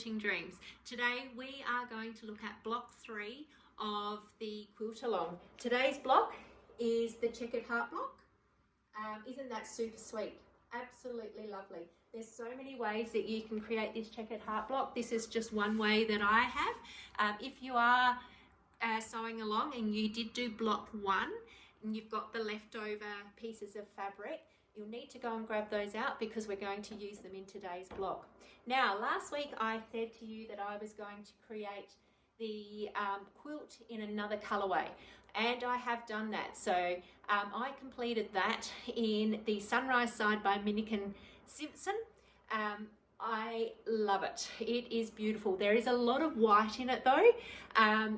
Quilting Dreams. Today we are going to look at block 3 of the quilt along. Today's block is the checkered heart block. Isn't that super sweet? Absolutely lovely. There's so many ways that you can create this checkered heart block. This is just one way that I have. If you are sewing along and you did do block 1 and you've got the leftover pieces of fabric, you'll need to go and grab those out because we're going to use them in today's block. Now, last week I said to you that I was going to create the quilt in another colorway, and I have done that. So I completed that in the Sunrise Side by Minick and Simpson. I love it. It is beautiful. There is a lot of white in it though.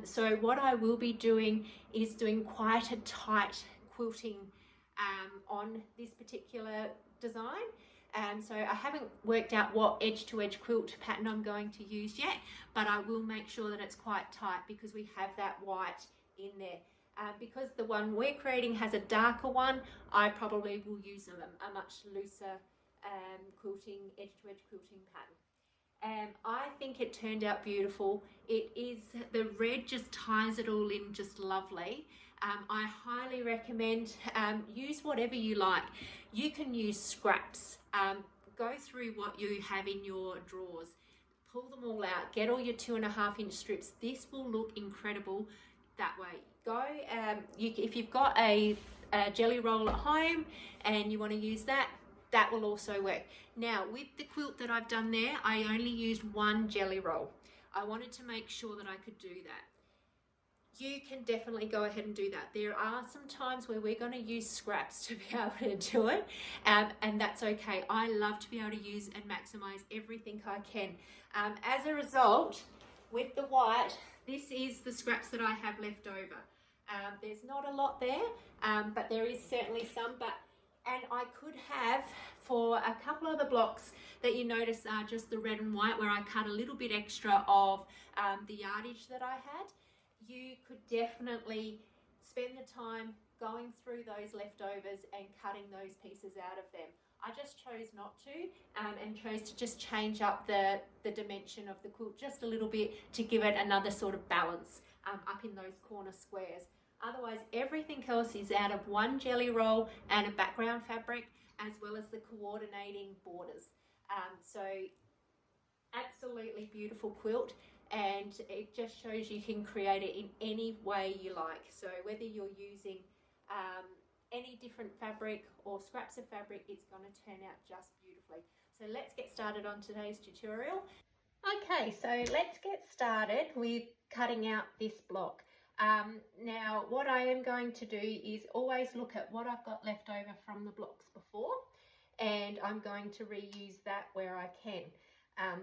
So what I will be doing is doing quite a tight quilting on this particular design. So I haven't worked out what edge-to-edge quilt pattern I'm going to use yet, but I will make sure that it's quite tight because we have that white in there. Because the one we're creating has a darker one, I probably will use a much looser quilting, edge-to-edge quilting pattern. I think it turned out beautiful. It is, the red just ties it all in just lovely. I highly recommend use whatever you like. You can use scraps. Go through what you have in your drawers, pull them all out, get all your 2.5 inch strips. This will look incredible that way. Go, if you've got a jelly roll at home and you want to use that, that will also work. Now with the quilt that I've done there, I only used 1 jelly roll. I wanted to make sure that I could do that. You can definitely go ahead and do that. There are some times where we're going to use scraps to be able to do it, and that's okay. I love to be able to use and maximize everything I can. As a result, with the white, this is the scraps that I have left over. There's not a lot there, but there is certainly some. And I could have, for a couple of the blocks that you notice are just the red and white, where I cut a little bit extra of the yardage that I had. You could definitely spend the time going through those leftovers and cutting those pieces out of them. I just chose not to and chose to just change up the dimension of the quilt just a little bit to give it another sort of balance up in those corner squares. Otherwise, everything else is out of 1 jelly roll and a background fabric, as well as the coordinating borders. So absolutely beautiful quilt, and it just shows you can create it in any way you like. So whether you're using any different fabric or scraps of fabric, it's going to turn out just beautifully. So let's get started on today's tutorial. Okay, so let's get started with cutting out this block. Now what I am going to do is always look at what I've got left over from the blocks before, and I'm going to reuse that where I can.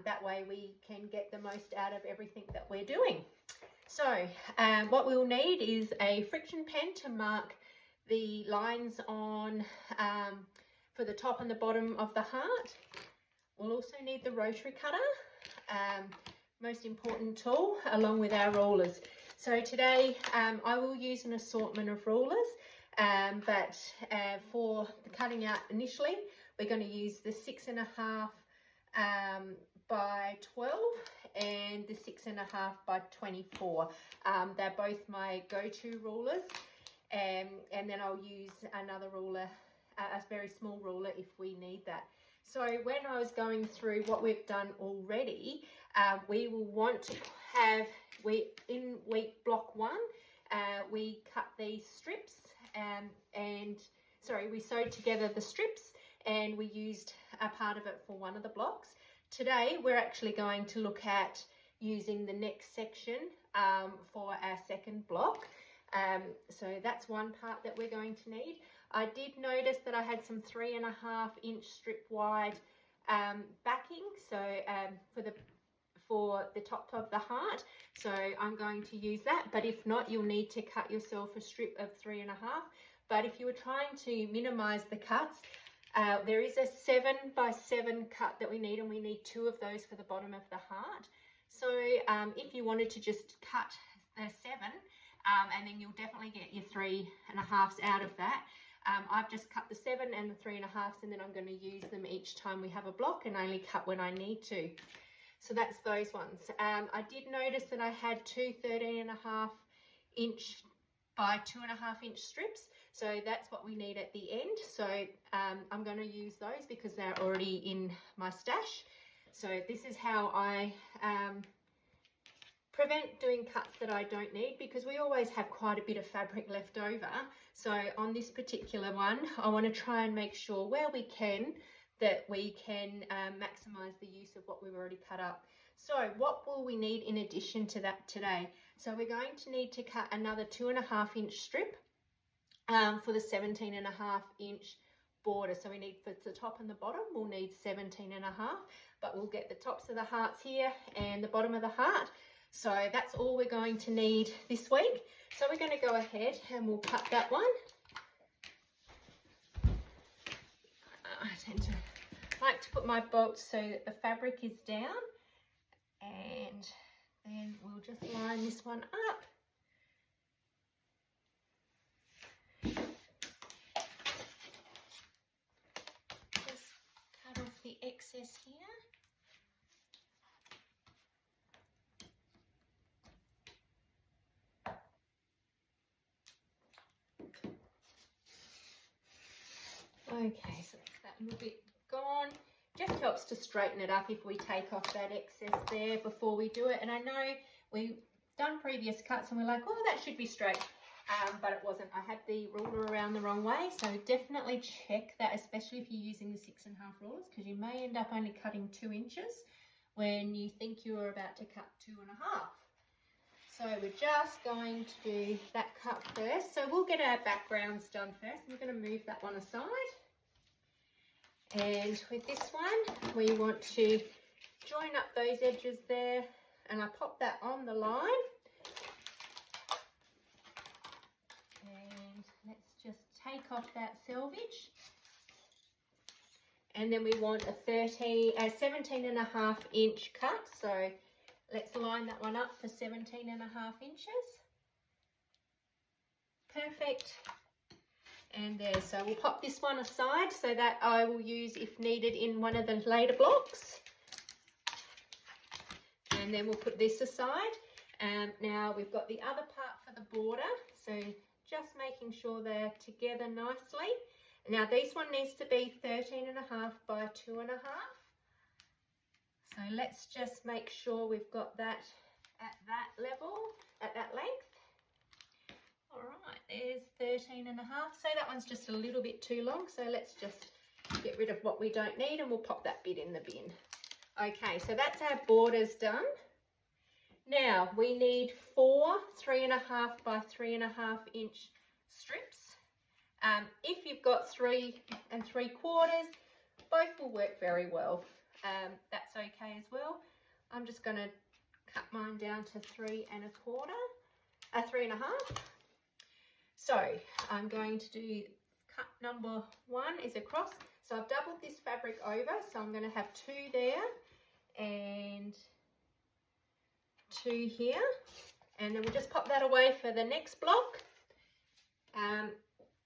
That way we can get the most out of everything that we're doing. So what we'll need is a Frixtion pen to mark the lines on for the top and the bottom of the heart. We'll also need the Rotary Cutter, most important tool, along with our rulers. So today I will use an assortment of rulers, but for the cutting out initially, we're going to use the 6.5 by 12 and the 6.5 by 24. They're both my go-to rulers, and then I'll use another ruler, a very small ruler, if we need that. So when I was going through what we've done already, we will want to have, in week block 1, we cut these strips we sewed together the strips and we used a part of it for one of the blocks. Today we're actually going to look at using the next section for our second block. So that's one part that we're going to need. I did notice that I had some 3.5 inch strip wide backing, so for the top of the heart, so I'm going to use that. But if not, you'll need to cut yourself a strip of 3.5. But if you were trying to minimize the cuts, there is a 7 by 7 cut that we need, and we need 2 of those for the bottom of the heart. So if you wanted to just cut the 7, and then you'll definitely get your 3.5s out of that. I've just cut the 7 and the 3.5s, and then I'm going to use them each time we have a block and only cut when I need to. So that's those ones. I did notice that I had two 13.5 inch by 2.5 inch strips. So that's what we need at the end. So I'm going to use those because they're already in my stash. So this is how I prevent doing cuts that I don't need, because we always have quite a bit of fabric left over. So on this particular one, I want to try and make sure where we can that we can maximize the use of what we've already cut up. So what will we need in addition to that today? So we're going to need to cut another 2.5 inch strip for the 17.5 inch border. So we need, for the top and the bottom, we'll need 17.5, but we'll get the tops of the hearts here and the bottom of the heart. So that's all we're going to need this week. So we're going to go ahead and we'll cut that one. I tend to like to put my bolts so that the fabric is down, and then we'll just line this one up. Just cut off the excess here. Okay, so that's that little bit gone. Just helps to straighten it up if we take off that excess there before we do it. And I know we've done previous cuts and we're like, oh, that should be straight. But it wasn't. I had the ruler around the wrong way. So definitely check that, especially if you're using the 6.5 rulers, because you may end up only cutting 2 inches when you think you're about to cut 2.5. So we're just going to do that cut first. So we'll get our backgrounds done first. I'm going to move that one aside. And with this one, we want to join up those edges there, and I pop that on the line. And let's just take off that selvage. And then we want a 17.5 inch cut. So let's line that one up for 17.5 inches. Perfect. And there, so we'll pop this one aside so that I will use if needed in one of the later blocks. And then we'll put this aside. Now we've got the other part for the border, so just making sure they're together nicely. Now this one needs to be 13.5 by 2.5. So let's just make sure we've got that at that level, at that length. All right, there's 13.5. So that one's just a little bit too long. So let's just get rid of what we don't need and we'll pop that bit in the bin. Okay, so that's our borders done. Now we need 4 3.5 by 3.5 inch strips. If you've got 3 3/4, both will work very well. That's okay as well. I'm just going to cut mine down to 3.25. So I'm going to do cut number 1 is across. So I've doubled this fabric over. So I'm going to have 2 there and 2 here. And then we'll just pop that away for the next block.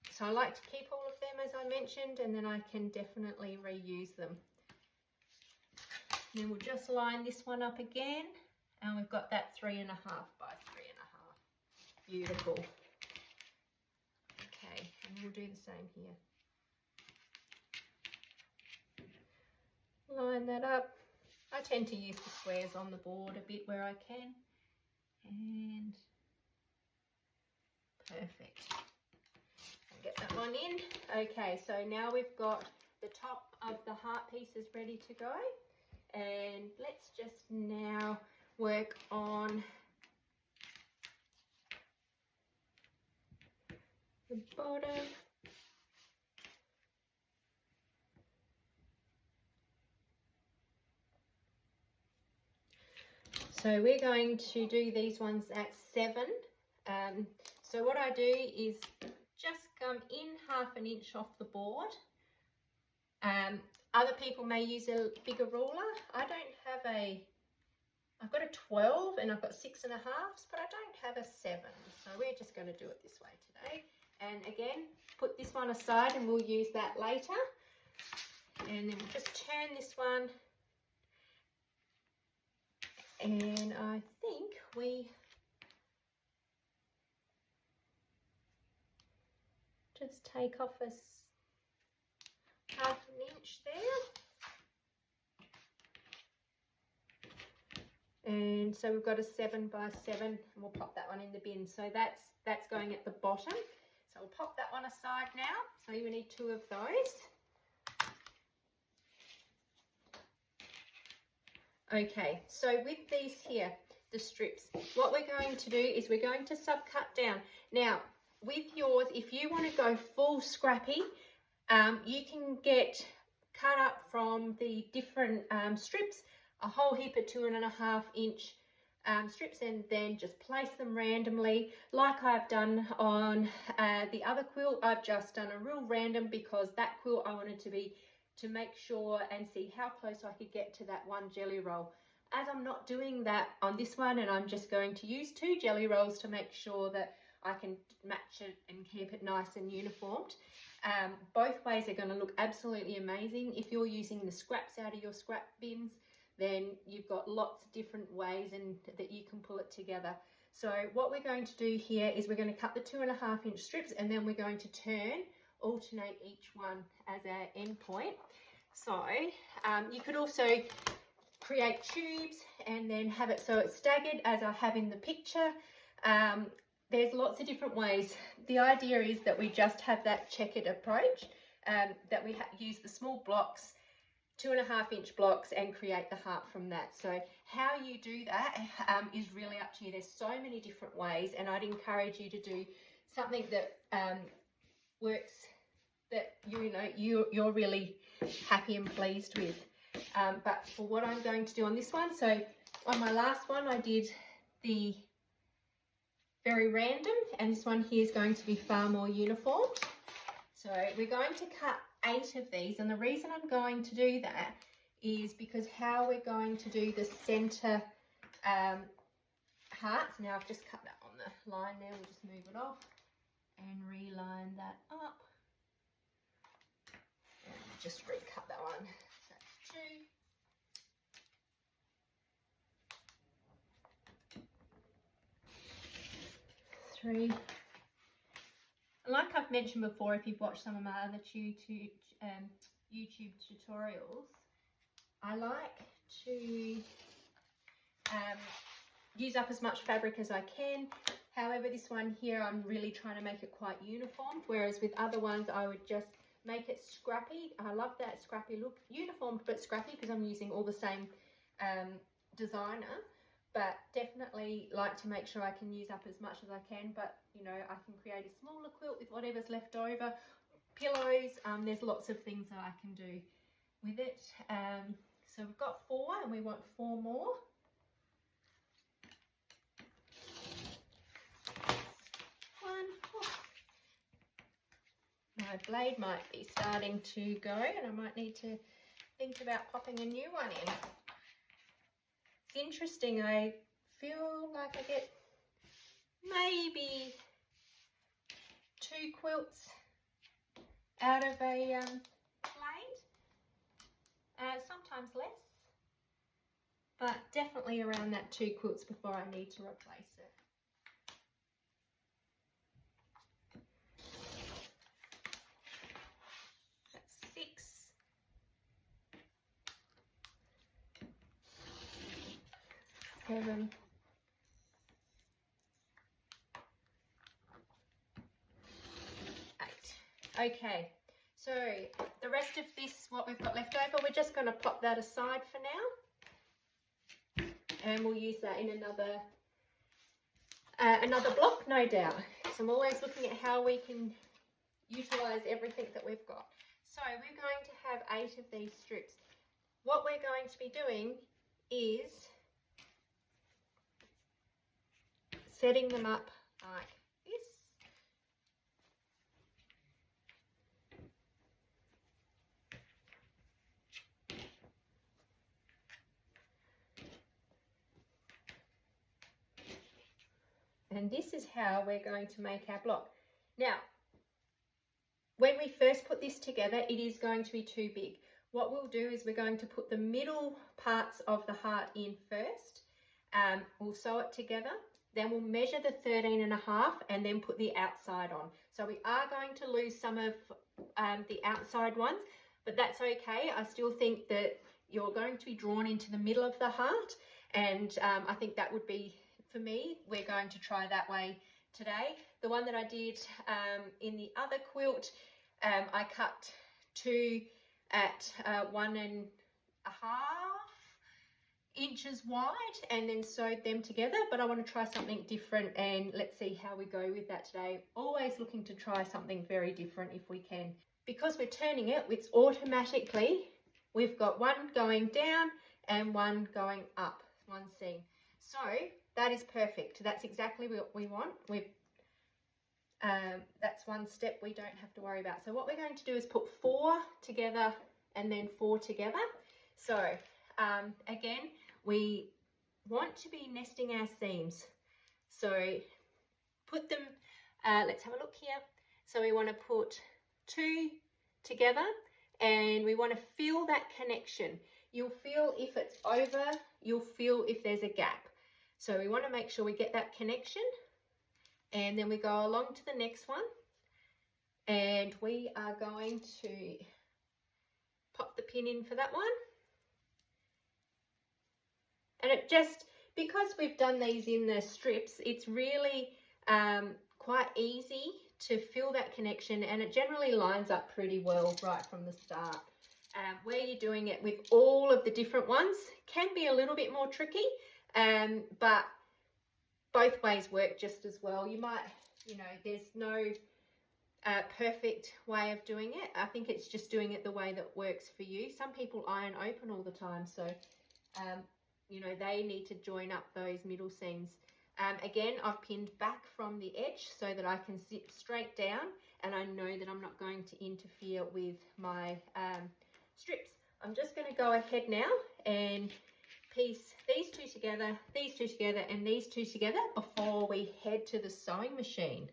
So I like to keep all of them, as I mentioned, and then I can definitely reuse them. And then we'll just line this one up again. And we've got that 3.5 by 3.5. Beautiful. And we'll do the same here. Line that up. I tend to use the squares on the board a bit where I can. And perfect. And get that one in. Okay, so now we've got the top of the heart pieces ready to go. And let's just now work on the bottom. So we're going to do these ones at 7. So what I do is just come in 1/2 inch off the board. Other people may use a bigger ruler. I don't have I've got a 12 and I've got 6.5s, but I don't have a 7. So we're just going to do it this way today. And again, put this one aside and we'll use that later. And then we'll just turn this one And I think we just take off a half an inch there. And so we've got a 7 by 7, and we'll pop that one in the bin. So that's going at the bottom. So we'll pop that one aside now. So you need 2 of those. Okay, so with these here, the strips, what we're going to do is we're going to subcut down. Now, with yours, if you want to go full scrappy, you can get cut up from the different strips, a whole heap of 2.5 inch strips, and then just place them randomly like I've done on the other quilt. I've just done a real random because that quilt I wanted to make sure and see how close I could get to that one jelly roll. As I'm not doing that on this one, and I'm just going to use 2 jelly rolls to make sure that I can match it and keep it nice and uniformed. Both ways are going to look absolutely amazing. If you're using the scraps out of your scrap bins, then you've got lots of different ways and that you can pull it together. So what we're going to do here is we're going to cut the 2.5 inch strips, and then we're going to alternate each one as our end point. So you could also create tubes and then have it so it's staggered as I have in the picture. There's lots of different ways. The idea is that we just have that checkered approach, that we use the small blocks, 2.5 inch blocks, and create the heart from that. So how you do that is really up to you. There's so many different ways, and I'd encourage you to do something that works, that you're really happy and pleased with. But for what I'm going to do on this one, so on my last one I did the very random, and this one here is going to be far more uniform. So we're going to cut 8 of these, and the reason I'm going to do that is because how we're going to do the center hearts. Now I've just cut that on the line there, we'll just move it off and reline that up. And just recut that one. That's 2. And like I've mentioned before, if you've watched some of my other YouTube tutorials, I like to use up as much fabric as I can. However, this one here, I'm really trying to make it quite uniform, whereas with other ones I would just make it scrappy. I love that scrappy look, uniformed but scrappy, because I'm using all the same designer. But definitely like to make sure I can use up as much as I can, but I can create a smaller quilt with whatever's left over, pillows. There's lots of things that I can do with it. So we've got 4 and we want 4 more. My blade might be starting to go, and I might need to think about popping a new one in. It's interesting, I feel like I get maybe 2 quilts out of a blade, sometimes less, but definitely around that 2 quilts before I need to replace it. That's 6. 7. 8. Okay, so the rest of this, what we've got left over, we're just going to pop that aside for now, and we'll use that in another block, no doubt. So I'm always looking at how we can utilize everything that we've got. So we're going to have 8 of these strips. What we're going to be doing is setting them up like this. And this is how we're going to make our block. Now, when we first put this together, it is going to be too big. What we'll do is we're going to put the middle parts of the heart in first, we'll sew it together. Then we'll measure the 13.5 and then put the outside on. So we are going to lose some of the outside ones, but that's okay. I still think that you're going to be drawn into the middle of the heart, and I think that would be, for me, we're going to try that way today. The one that I did in the other quilt, I cut 2 at 1.5 inches wide and then sewed them together, but I want to try something different, and let's see how we go with that today. Always looking to try something very different if we can. Because we're turning it, it's automatically, we've got one going down and one going up, one seam. So that is perfect. That's exactly what we want. That's one step we don't have to worry about. So what we're going to do is put 4 together and then 4 together. So again, we want to be nesting our seams. So put them, let's have a look here. So we want to put 2 together and we want to feel that connection. You'll feel if it's over, you'll feel if there's a gap. So we want to make sure we get that connection, and then we go along to the next one and we are going to pop the pin in for that one. And it just, because we've done these in the strips, it's really quite easy to feel that connection, and it generally lines up pretty well right from the start. Where you're doing it with all of the different ones can be a little bit more tricky, but both ways work just as well. You might, you know, there's no perfect way of doing it. I think it's just doing it the way that works for you. Some people iron open all the time, so you know, they need to join up those middle seams. Again, I've pinned back from the edge so that I can zip straight down, and I know that I'm not going to interfere with my strips. I'm just going to go ahead now and piece these 2 together, these 2 together, and these 2 together before we head to the sewing machine.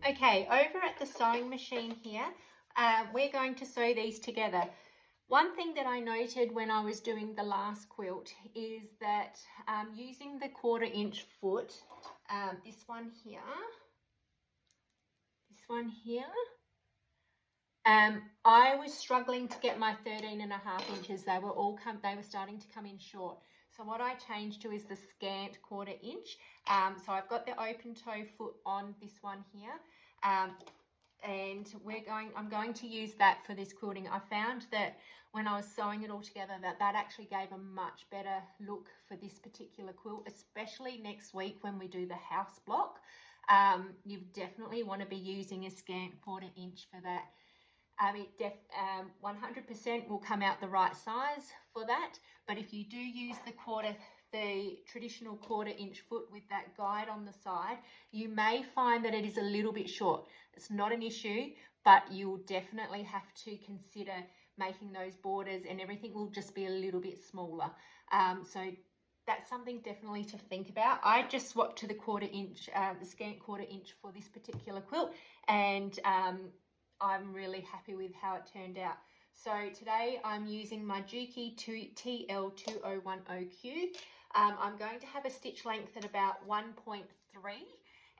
Okay, over at the sewing machine here, we're going to sew these together. One thing that I noted when I was doing the last quilt is that using the 1/4 inch foot, this one here, I was struggling to get my 13.5 inches. They were starting to come in short. So what I changed to is the scant 1/4 inch. So I've got the open toe foot on this one here. And I'm going to use that for this quilting. I found that when I was sewing it all together that actually gave a much better look for this particular quilt, especially next week when we do the house block. You definitely want to be using a scant 1/4 inch for that. It 100% will come out the right size for that, but if you do use the traditional 1/4 inch foot with that guide on the side, you may find that it is a little bit short. It's not an issue, but you'll definitely have to consider making those borders, and everything will just be a little bit smaller. So that's something definitely to think about. I just swapped to the 1/4 inch, the scant 1/4 inch for this particular quilt, and I'm really happy with how it turned out. So today I'm using my Juke TL2010Q. I'm going to have a stitch length at about 1.3,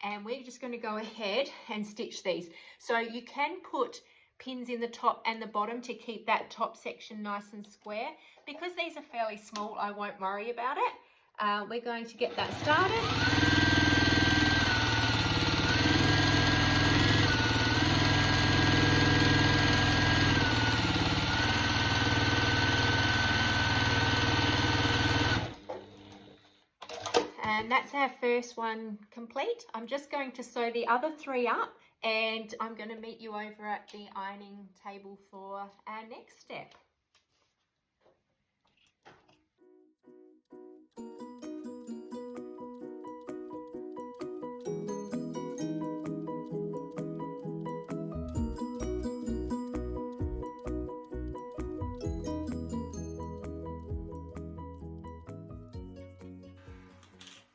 and we're just going to go ahead and stitch these. So you can put pins in the top and the bottom to keep that top section nice and square. Because these are fairly small, I won't worry about it. We're going to get that started. And that's our first one complete. I'm just going to sew the other 3 up, and I'm going to meet you over at the ironing table for our next step.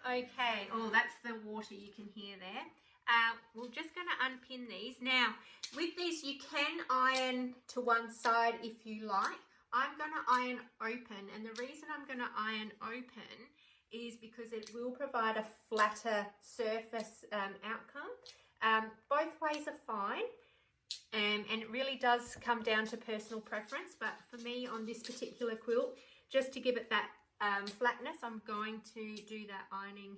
Okay, oh, that's the water you can hear there. We're just going to unpin these. Now, with these, you can iron to one side if you like. I'm going to iron open, and the reason I'm going to iron open is because it will provide a flatter surface outcome. Both ways are fine, and it really does come down to personal preference, but for me on this particular quilt, just to give it that flatness, I'm going to do that ironing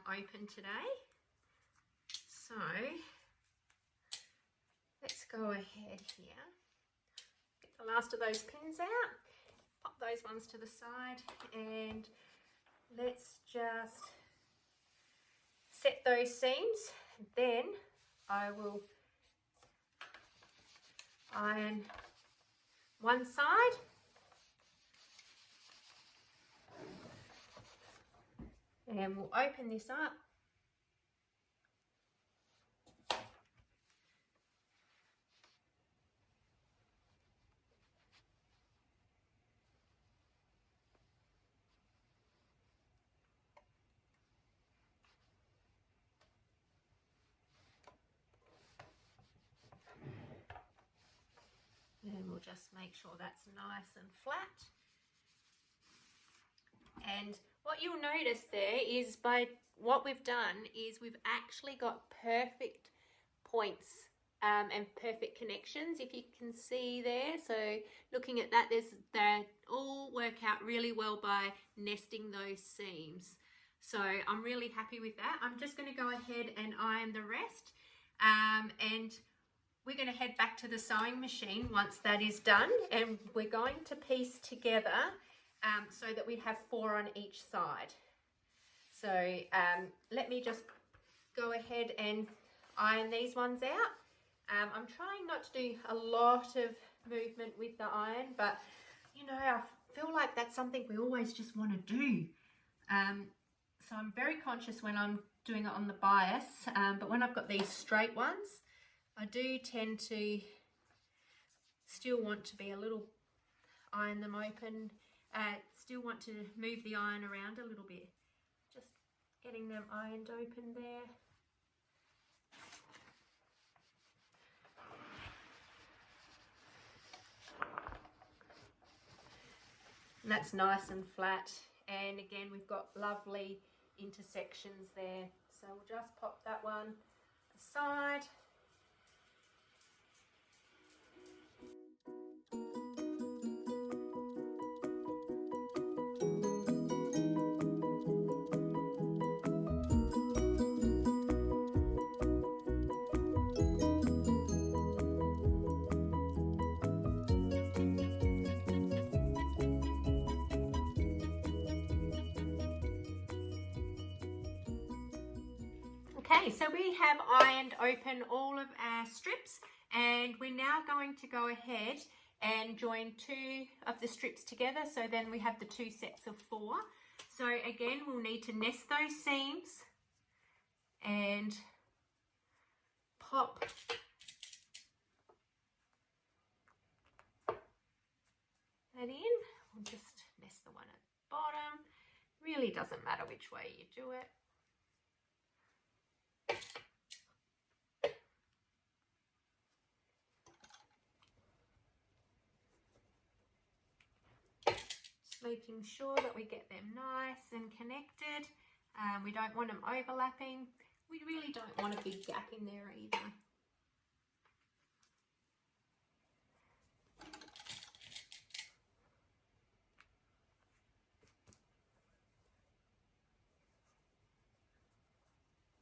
open today. So let's go ahead here, get the last of those pins out, pop those ones to the side, and let's just set those seams. Then I will iron one side, and we'll open this up. And we'll just make sure that's nice and flat. And what you'll notice there is by what we've done is we've actually got perfect points and perfect connections, if you can see there. So looking at that, they all work out really well by nesting those seams. So I'm really happy with that. I'm just going to go ahead and iron the rest, and we're going to head back to the sewing machine once that is done, and we're going to piece together so that we have 4 on each side. So let me just go ahead and iron these ones out. I'm trying not to do a lot of movement with the iron, but you know, I feel like that's something we always just want to do. So I'm very conscious when I'm doing it on the bias, but when I've got these straight ones, I do tend to still want to be a little, iron them open, still want to move the iron around a little bit. Just getting them ironed open there. And that's nice and flat, and again we've got lovely intersections there. So we'll just pop that one aside. Okay, so we have ironed open all of our strips, and we're now going to go ahead and join 2 of the strips together, so then we have the 2 sets of 4. So again, we'll need to nest those seams and pop that in. We'll just nest the one at the bottom. Really doesn't matter which way you do it. Making sure that we get them nice and connected. We don't want them overlapping. We really don't want a big gap in there either.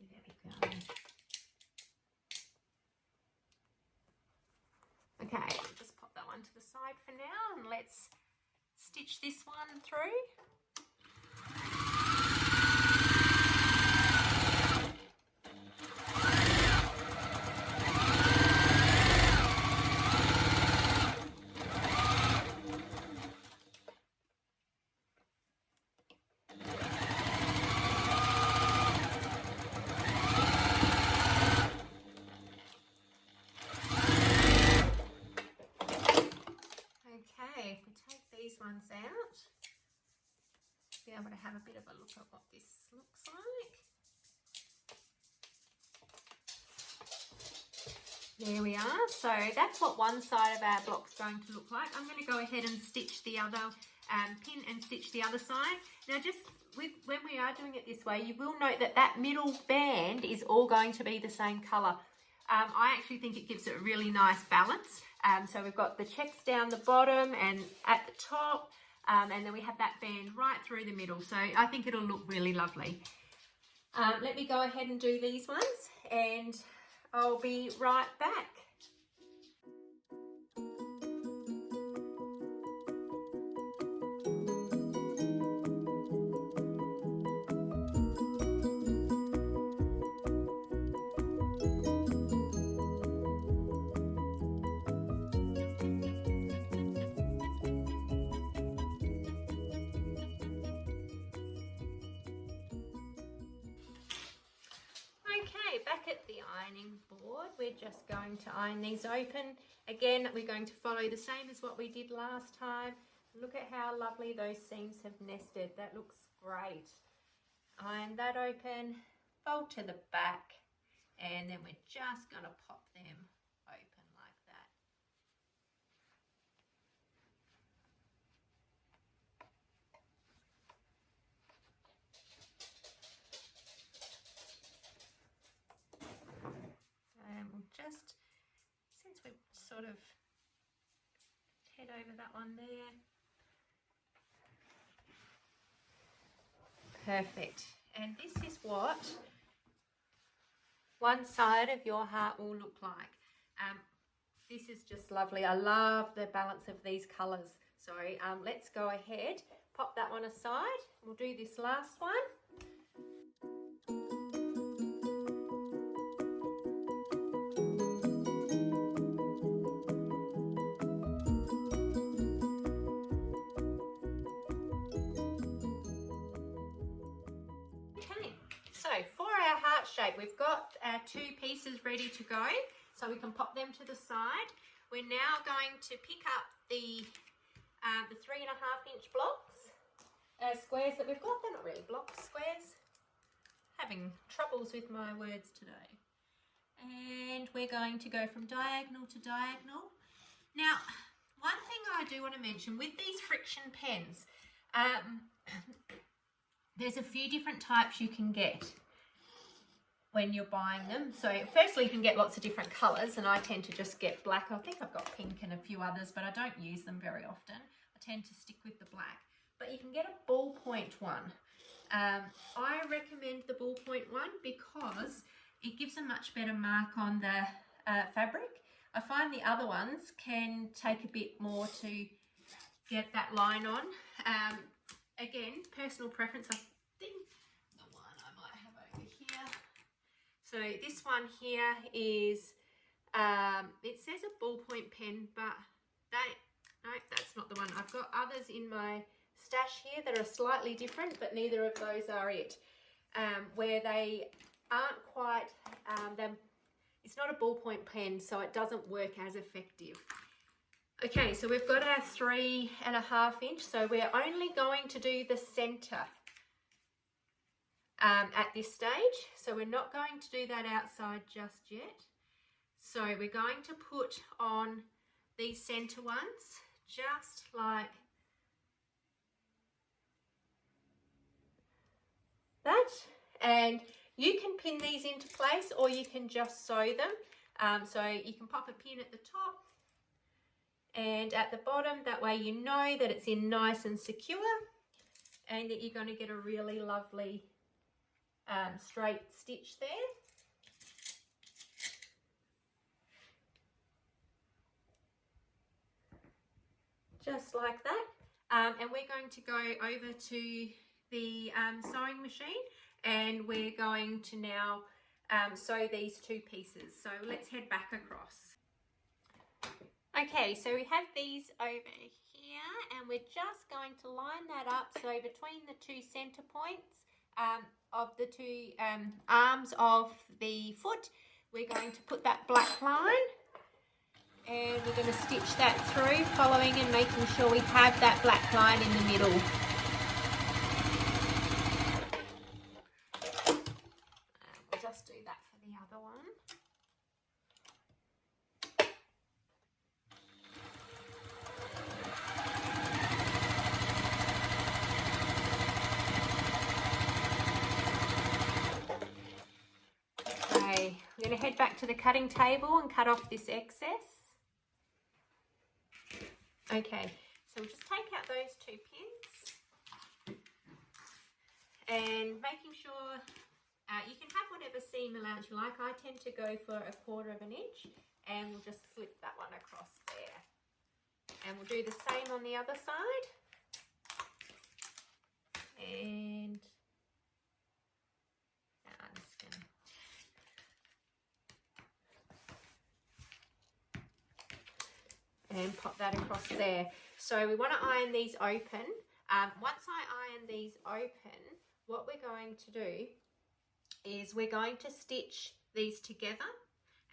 There we go. Okay, I'll just pop that one to the side for now, and let's stitch this one through. ones out. Be able to have a bit of a look at what this looks like. There we are. So that's what one side of our block's going to look like. I'm going to go ahead and stitch the other, pin and stitch the other side. Now just when we are doing it this way, you will note that that middle band is all going to be the same colour. I actually think it gives it a really nice balance. So we've got the checks down the bottom and at the top, and then we have that band right through the middle. So I think it'll look really lovely. Let me go ahead and do these ones and I'll be right back. Okay, back at the ironing board, we're just going to iron these open. Again, we're going to follow the same as what we did last time. Look at how lovely those seams have nested. That looks great. Iron that open, fold to the back, and then we're just going to pop them open like that. And we'll just, since we've sort of head over that one there. Perfect. And this is what one side of your heart will look like. This is just lovely. I love the balance of these colours. So let's go ahead, pop that one aside. We'll do this last one. For our heart shape, we've got our two pieces ready to go, so we can pop them to the side. We're now going to pick up the 3.5-inch blocks, squares that we've got. They're not really blocks, squares. Having troubles with my words today. And we're going to go from diagonal to diagonal. Now, one thing I do want to mention with these Frixtion pens, there's a few different types you can get when you're buying them. So firstly, you can get lots of different colours, and I tend to just get black. I think I've got pink and a few others, but I don't use them very often. I tend to stick with the black. But you can get a ballpoint one. I recommend the ballpoint one because it gives a much better mark on the fabric. I find the other ones can take a bit more to get that line on. Again, personal preference. I think the one I might have over here. So this one here is, it says a ballpoint pen, but no, that's not the one. I've got others in my stash here that are slightly different, but neither of those are it. Where they aren't quite, it's not a ballpoint pen, so it doesn't work as effective. Okay, so we've got our 3.5-inch, so we're only going to do the centre at this stage. So we're not going to do that outside just yet. So we're going to put on these centre ones, just like that. And you can pin these into place, or you can just sew them. So you can pop a pin at the top and at the bottom, that way you know that it's in nice and secure and that you're going to get a really lovely straight stitch there. Just like that. And we're going to go over to the sewing machine, and we're going to now sew these two pieces. So let's head back across. Okay, so we have these over here, and we're just going to line that up. So between the two centre points of the two arms of the foot, we're going to put that black line, and then we're going to stitch that through, following and making sure we have that black line in the middle. We'll just do that for the other one. Okay, we're going to head back to the cutting table and cut off this excess. Okay, so we'll just take out those 2 pins and making sure you can have whatever seam allowance you like. I tend to go for 1/4 inch, and we'll just slip that one across there. And we'll do the same on the other side. And I'm just going to and pop that across there. So we want to iron these open. Once I iron these open, what we're going to do is we're going to stitch these together,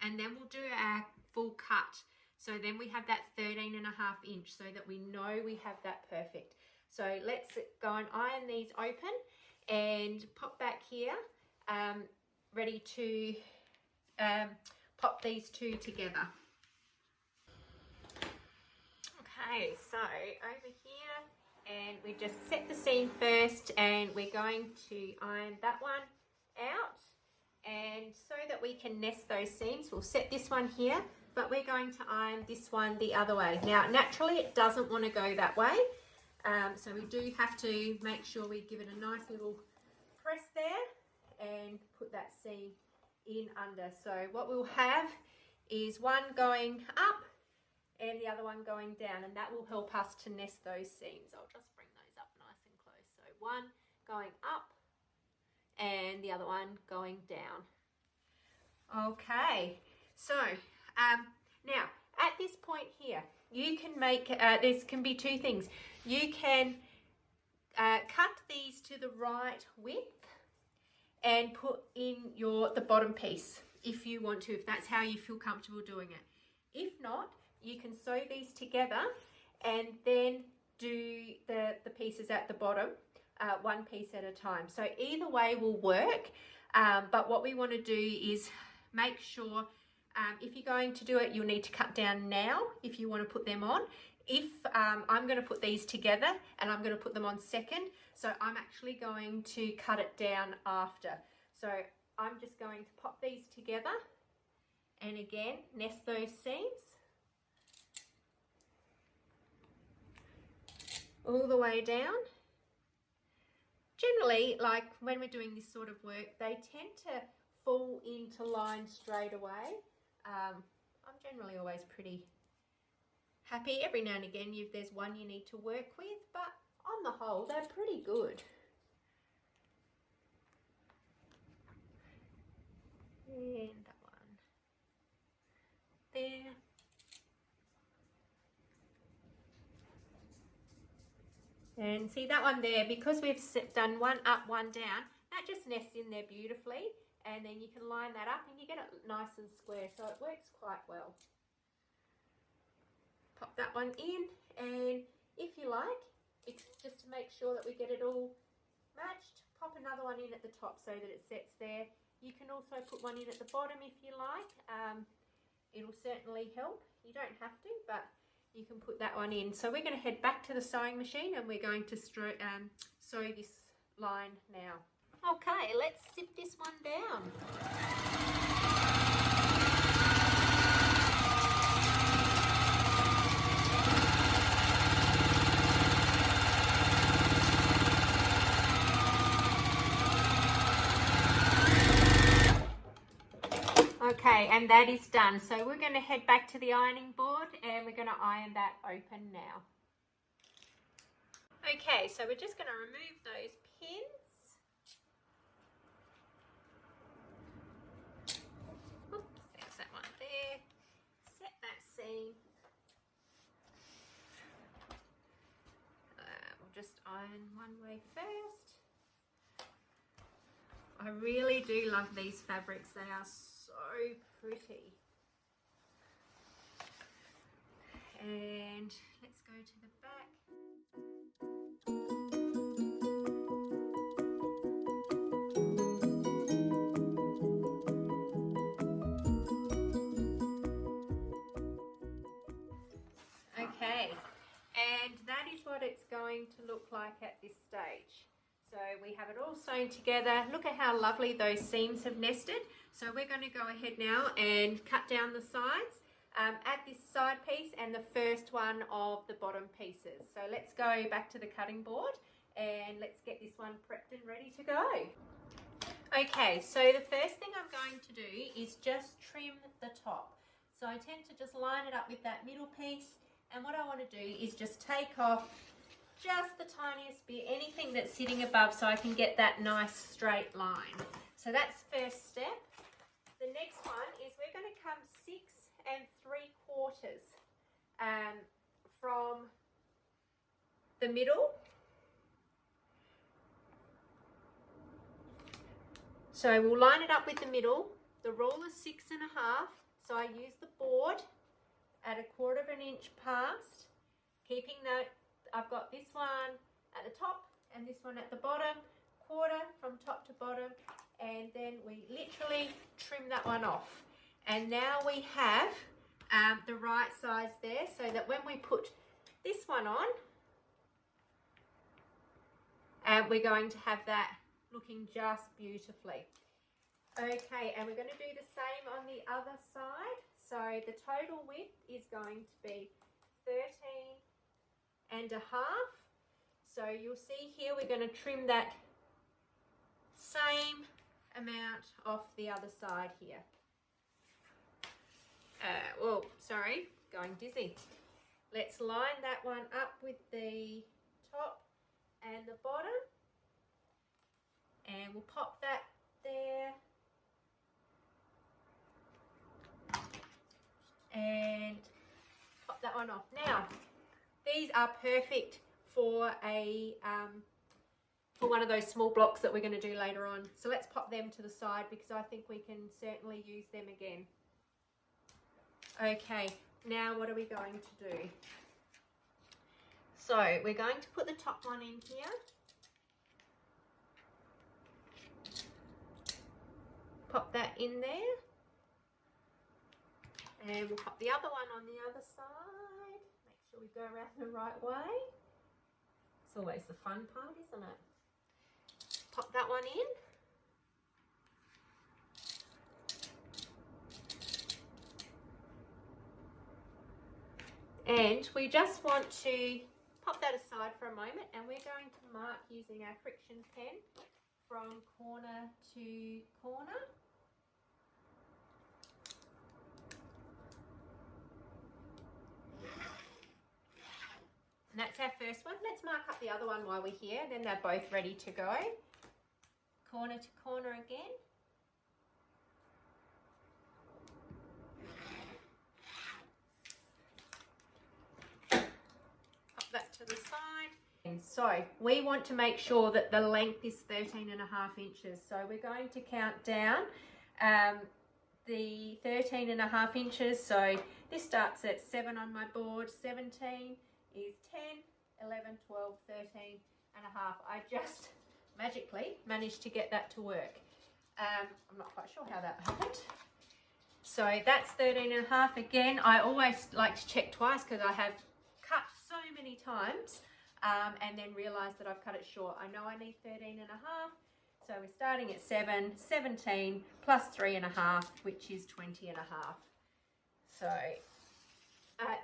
and then we'll do our full cut. So then we have that 13.5 inch, so that we know we have that perfect. So let's go and iron these open and pop back here, ready to pop these 2 together. Okay, so over here, and we just set the seam first, and we're going to iron that one out, and so that we can nest those seams, we'll set this one here, but we're going to iron this one the other way. Now naturally it doesn't want to go that way, so we do have to make sure we give it a nice little press there and put that seam in under. So what we'll have is one going up and the other one going down, and that will help us to nest those seams. I'll just bring those up nice and close. So one going up and the other one going down. Okay, so now at this point here, you can make, this can be 2 things. You can cut these to the right width and put in the bottom piece if you want to, if that's how you feel comfortable doing it. If not, you can sew these together and then do the pieces at the bottom, 1 piece at a time. So either way will work, but what we want to do is make sure, if you're going to do it, you'll need to cut down now if you want to put them on. If I'm going to put these together and I'm going to put them on second, so I'm actually going to cut it down after. So I'm just going to pop these together and again nest those seams all the way down. Generally, like when we're doing this sort of work, they tend to fall into line straight away. I'm generally always pretty happy. Every now and again there's one you need to work with, but on the whole they're pretty good. And that one there. And see that one there, because we've done one up, one down, that just nests in there beautifully, and then you can line that up and you get it nice and square, so it works quite well. Pop that one in, and if you like, it's just to make sure that we get it all matched, pop another one in at the top so that it sets there. You can also put one in at the bottom if you like. It'll certainly help. You don't have to, but you can put that one in. So we're going to head back to the sewing machine and we're going to sew this line now. Okay, let's zip this one down. Okay, and that is done. So we're going to head back to the ironing board and we're going to iron that open now. Okay, so we're just going to remove those pins. Oops, there's that one there. Set that seam. We'll just iron one way first. I really do love these fabrics. They are so pretty. And let's go to the back. Okay, and that is what it's going to look like at this stage. So we have it all sewn together. Look at how lovely those seams have nested. So we're going to go ahead now and cut down the sides. Add this side piece and the first one of the bottom pieces. So let's go back to the cutting board and let's get this one prepped and ready to go. Okay, so the first thing I'm going to do is just trim the top. So I tend to just line it up with that middle piece, and what I want to do is just take off just the tiniest bit, anything that's sitting above, so I can get that nice straight line. So that's first step. The next one is we're going to come 6 3/4 from the middle. So we'll line it up with the middle. The rule is 6 1/2, so I use the board at 1/4 inch past, keeping that I've got this one at the top and this one at the bottom, 1/4 from top to bottom, and then we literally trim that one off. And now we have the right size there, so that when we put this one on, we're going to have that looking just beautifully. Okay, and we're going to do the same on the other side. So the total width is going to be 13 1/2. So you'll see here we're going to trim that same amount off the other side here. Oh, sorry, going dizzy. Let's line that one up with the top and the bottom, and we'll pop that there. And pop that one off. Now, these are perfect for for one of those small blocks that we're going to do later on. So let's pop them to the side because I think we can certainly use them again. Okay, now what are we going to do? So we're going to put the top one in here. Pop that in there. And we'll pop the other one on the other side. Make sure we go around the right way. It's always the fun part, isn't it? Pop that one in. And we just want to pop that aside for a moment, and we're going to mark using our Frixtion pen from corner to corner. And that's our first one. Let's mark up the other one while we're here, then they're both ready to go. Corner to corner again. Pop that to the side. And so we want to make sure that the length is 13 1/2 inches. So we're going to count down the 13 1/2 inches. So this starts at 7 on my board, 17 is 10, 11, 12, 13 1/2. I just magically managed to get that to work. I'm not quite sure how that happened. So that's 13 1/2. Again, I always like to check twice because I have cut so many times and then realise that I've cut it short. I know I need 13 1/2. So we're starting at 7, 17 plus 3 1/2, which is 20 1/2. So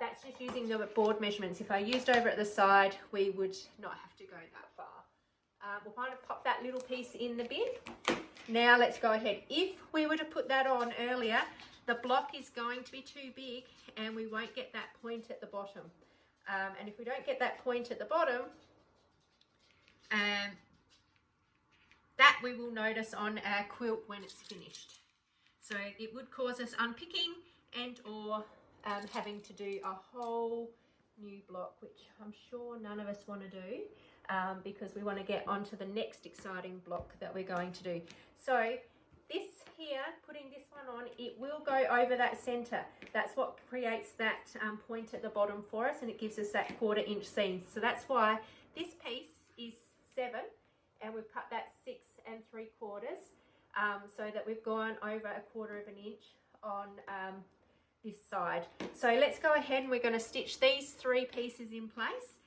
that's just using the board measurements. If I used over at the side, we would not have to go that far. We'll kind of pop that little piece in the bin. Now let's go ahead. If we were to put that on earlier, the block is going to be too big and we won't get that point at the bottom. And if we don't get that point at the bottom, that we will notice on our quilt when it's finished. So it would cause us unpicking and or having to do a whole new block, which I'm sure none of us want to do because we want to get onto the next exciting block that we're going to do. So this here, putting this one on, it will go over that center. That's what creates that point at the bottom for us, and it gives us that 1/4 inch seam. So that's why this piece is 7 and we've cut that 6 3/4, so that we've gone over a 1/4 inch on this side. So let's go ahead and we're going to stitch these 3 pieces in place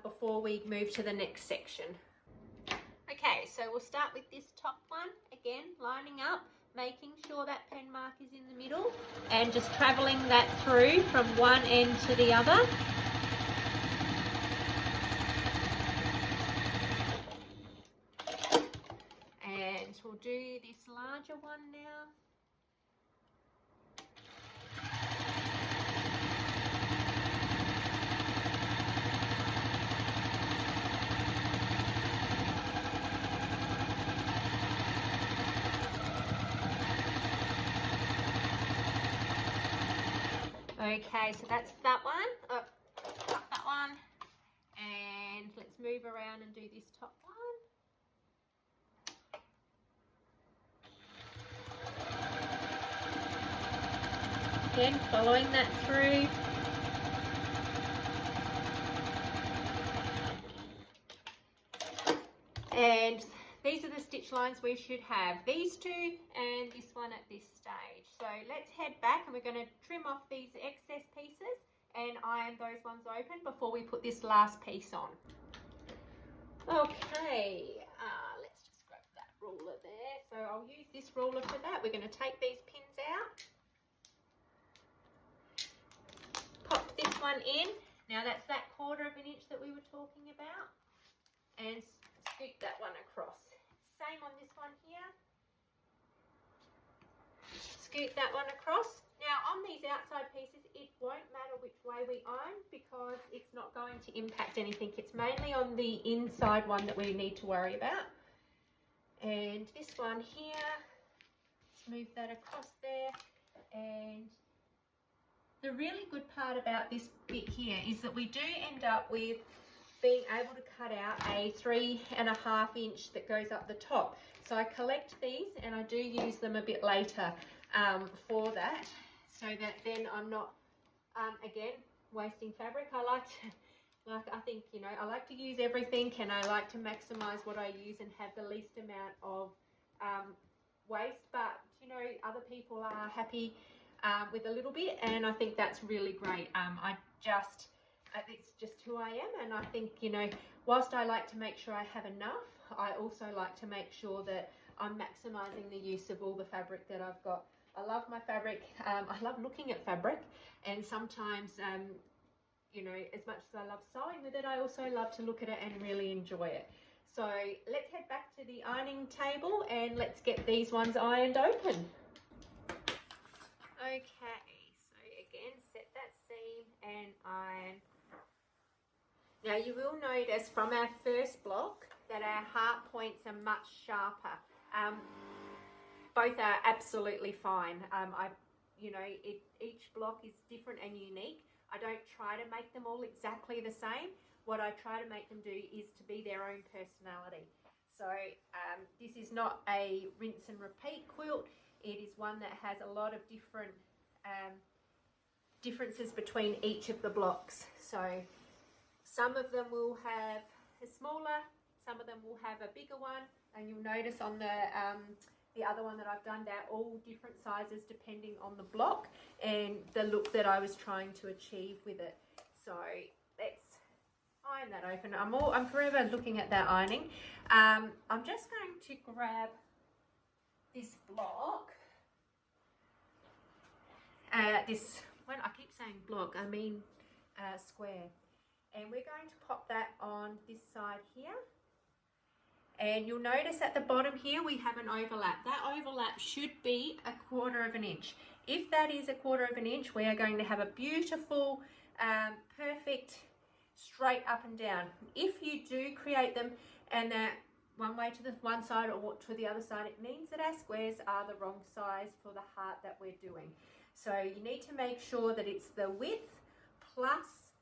before we move to the next section. Okay, so we'll start with this top one, again lining up, making sure that pen mark is in the middle and just travelling that through from one end to the other. And we'll do this larger one now. Okay, so that's that one, that one, and let's move around and do this top one. Again, following that through. And these are the stitch lines we should have, these two and this one at this stage. So let's head back and we're going to trim off these excess pieces and iron those ones open before we put this last piece on. Okay, let's just grab that ruler there. So I'll use this ruler for that. We're going to take these pins out, pop this one in. Now that's that 1/4 inch that we were talking about, and scoop that one across. Same on this one here. Scoop that one across. Now on these outside pieces, it won't matter which way we iron because it's not going to impact anything. It's mainly on the inside one that we need to worry about. And this one here, let's move that across there. And the really good part about this bit here is that we do end up with being able to cut out a 3.5 inch that goes up the top. So I collect these and I do use them a bit later for that, so that then I'm not again wasting fabric. I like to, I think, you know, I like to use everything and I like to maximize what I use and have the least amount of waste, but you know, other people are happy with a little bit, and I think that's really great. It's just who I am, and I think, you know, whilst I like to make sure I have enough, I also like to make sure that I'm maximising the use of all the fabric that I've got. I love my fabric. I love looking at fabric, and sometimes, you know, as much as I love sewing with it, I also love to look at it and really enjoy it. So let's head back to the ironing table and let's get these ones ironed open. Okay, so again, set that seam and iron. Now you will notice from our first block that our heart points are much sharper. Both are absolutely fine. You know, each block is different and unique. I don't try to make them all exactly the same. What I try to make them do is to be their own personality. So this is not a rinse and repeat quilt. It is one that has a lot of different differences between each of the blocks. So some of them will have a smaller, some of them will have a bigger one, and you'll notice on the other one that I've done, they're all different sizes depending on the block and the look that I was trying to achieve with it. So let's iron that open. I'm forever looking at that ironing. I'm just going to grab this block. When I keep saying block, I mean square. And we're going to pop that on this side here. And you'll notice at the bottom here we have an overlap. That overlap should be a 1/4 inch. If that is a 1/4 inch, we are going to have a beautiful, perfect straight up and down. If you do create them and that one way to the one side or to the other side, it means that our squares are the wrong size for the heart that we're doing. So you need to make sure that it's the width plus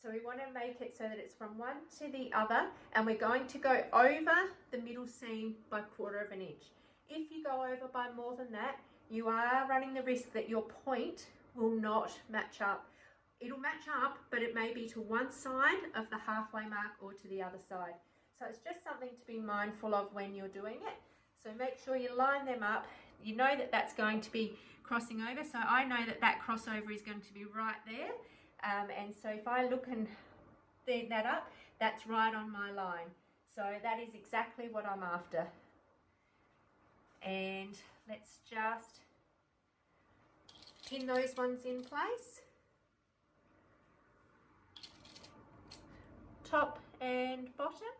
So we want to make it so that it's from one to the other, and we're going to go over the middle seam by 1/4 inch. If you go over by more than that, you are running the risk that your point will not match up. It'll match up, but it may be to one side of the halfway mark or to the other side. So it's just something to be mindful of when you're doing it. So make sure you line them up. You know that that's going to be crossing over. So I know that that crossover is going to be right there. And so if I look and set that up, that's right on my line. So that is exactly what I'm after. And let's just pin those ones in place. Top and bottom.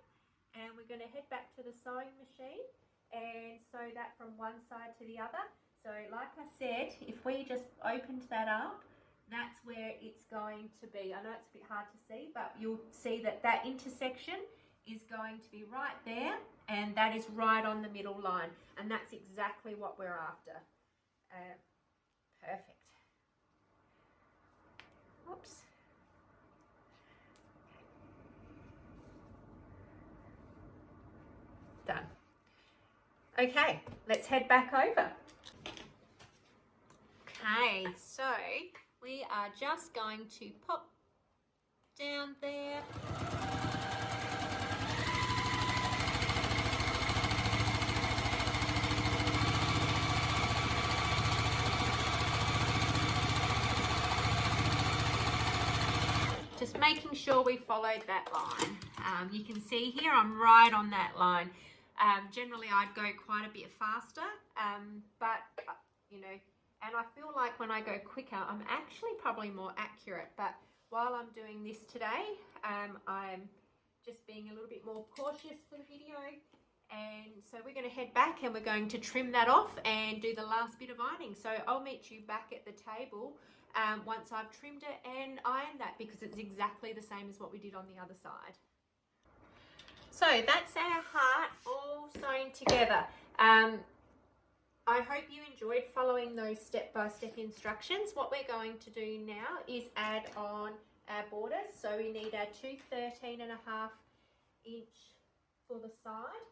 And we're going to head back to the sewing machine and sew that from one side to the other. So like I said, if we just opened that up, that's where it's going to be. I know it's a bit hard to see, but you'll see that that intersection is going to be right there, and that is right on the middle line, and that's exactly what we're after. Perfect. Oops. Done. Okay, let's head back over. Okay, so we are just going to pop down there. Just making sure we followed that line. You can see here I'm right on that line. Generally I'd go quite a bit faster, but you know, and I feel like when I go quicker, I'm actually probably more accurate. But while I'm doing this today, I'm just being a little bit more cautious for the video. And so we're going to head back and we're going to trim that off and do the last bit of ironing. So I'll meet you back at the table once I've trimmed it and ironed that, because it's exactly the same as what we did on the other side. So that's our heart all sewn together. I hope you enjoyed following those step-by-step instructions. What we're going to do now is add on our borders. So we need our two 13.5 inch for the side.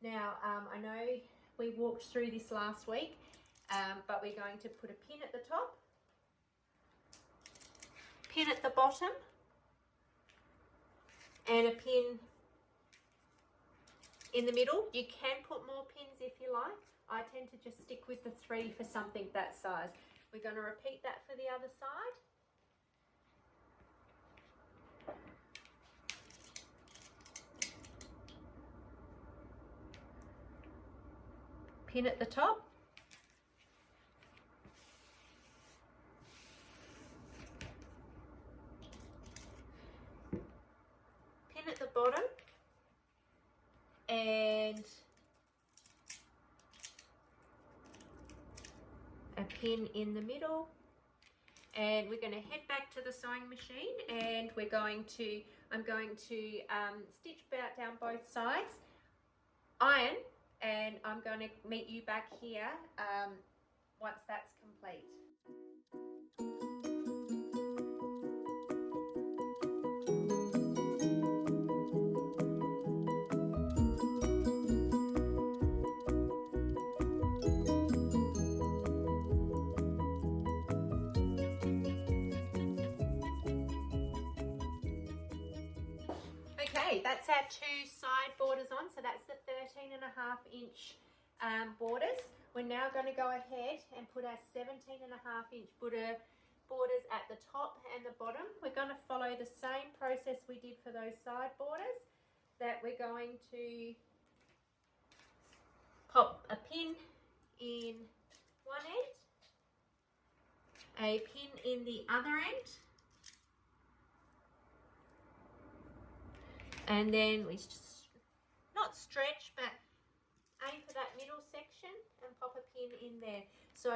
Now, I know we walked through this last week, but we're going to put a pin at the top, pin at the bottom, and a pin in the middle. You can put more pins if you like. I tend to just stick with the 3 for something that size. We're going to repeat that for the other side. Pin at the top. Pin at the bottom. And a pin in the middle, and we're going to head back to the sewing machine, and I'm going to stitch down both sides, iron, and I'm going to meet you back here once that's complete. Okay, that's our 2 side borders on, so that's the 13.5 inch borders. We're now going to go ahead and put our 17.5 inch borders at the top and the bottom. We're going to follow the same process we did for those side borders, that we're going to pop a pin in one end, a pin in the other end, and then we just not stretch but aim for that middle section and pop a pin in there. So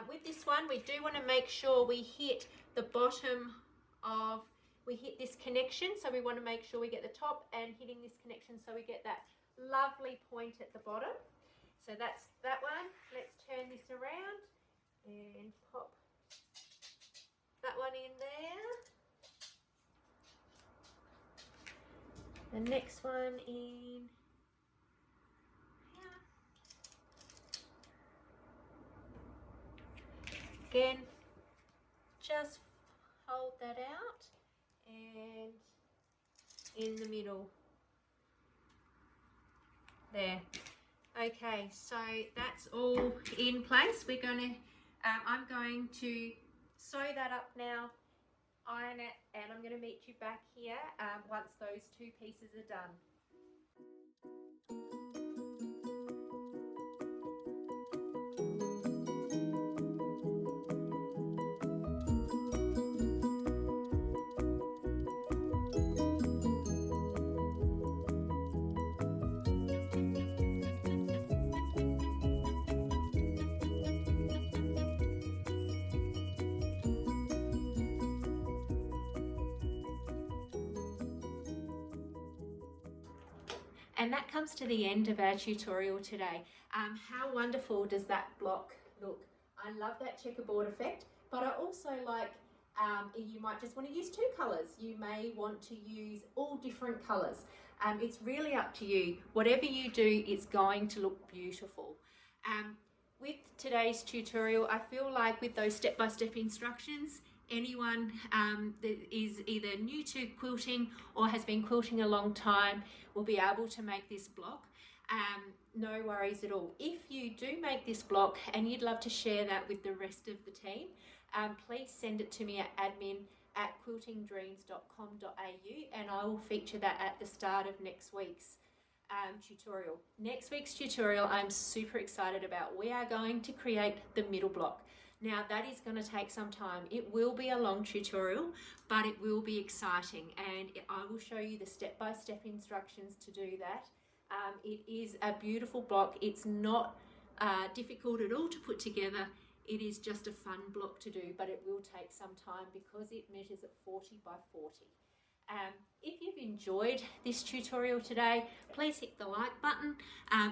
with this one, we do want to make sure we hit the bottom of, we hit this connection, so we want to make sure we get the top and hitting this connection so we get that lovely point at the bottom. So that's that one. Let's turn this around and pop that one in there. the next one in here. Again, just hold that out and in the middle there. Okay, so that's all in place. We're going to I'm going to sew that up now, iron it, and I'm going to meet you back here once those two pieces are done. And that comes to the end of our tutorial today. How wonderful does that block look? I love that checkerboard effect, but I also like, you might just want to use two colours. You may want to use all different colours. It's really up to you. Whatever you do, it's going to look beautiful. With today's tutorial, I feel like with those step-by-step instructions, anyone that is either new to quilting or has been quilting a long time will be able to make this block. No worries at all. If you do make this block and you'd love to share that with the rest of the team, please send it to me at admin@quiltingdreams.com.au and I will feature that at the start of next week's tutorial. Next week's tutorial I'm super excited about. We are going to create the middle block. Now that is going to take some time. It will be a long tutorial, but it will be exciting and I will show you the step-by-step instructions to do that. It is a beautiful block. It's not difficult at all to put together. It is just a fun block to do, but it will take some time because it measures at 40 by 40. If you've enjoyed this tutorial today, please hit the like button.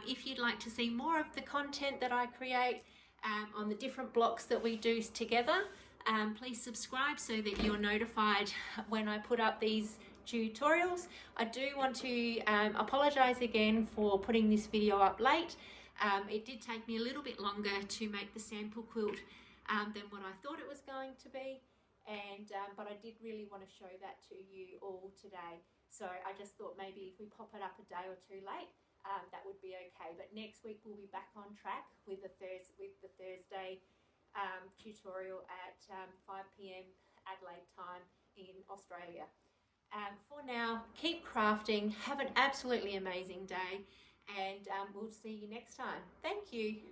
If you'd like to see more of the content that I create on the different blocks that we do together, please subscribe so that you're notified when I put up these tutorials. I do want to apologise again for putting this video up late. It did take me a little bit longer to make the sample quilt than what I thought it was going to be. But I did really want to show that to you all today. So I just thought maybe if we pop it up a day or two late, that would be okay. But next week we'll be back on track with the Thursday tutorial at 5 p.m. Adelaide time in Australia. For now, keep crafting, have an absolutely amazing day, and we'll see you next time. Thank you.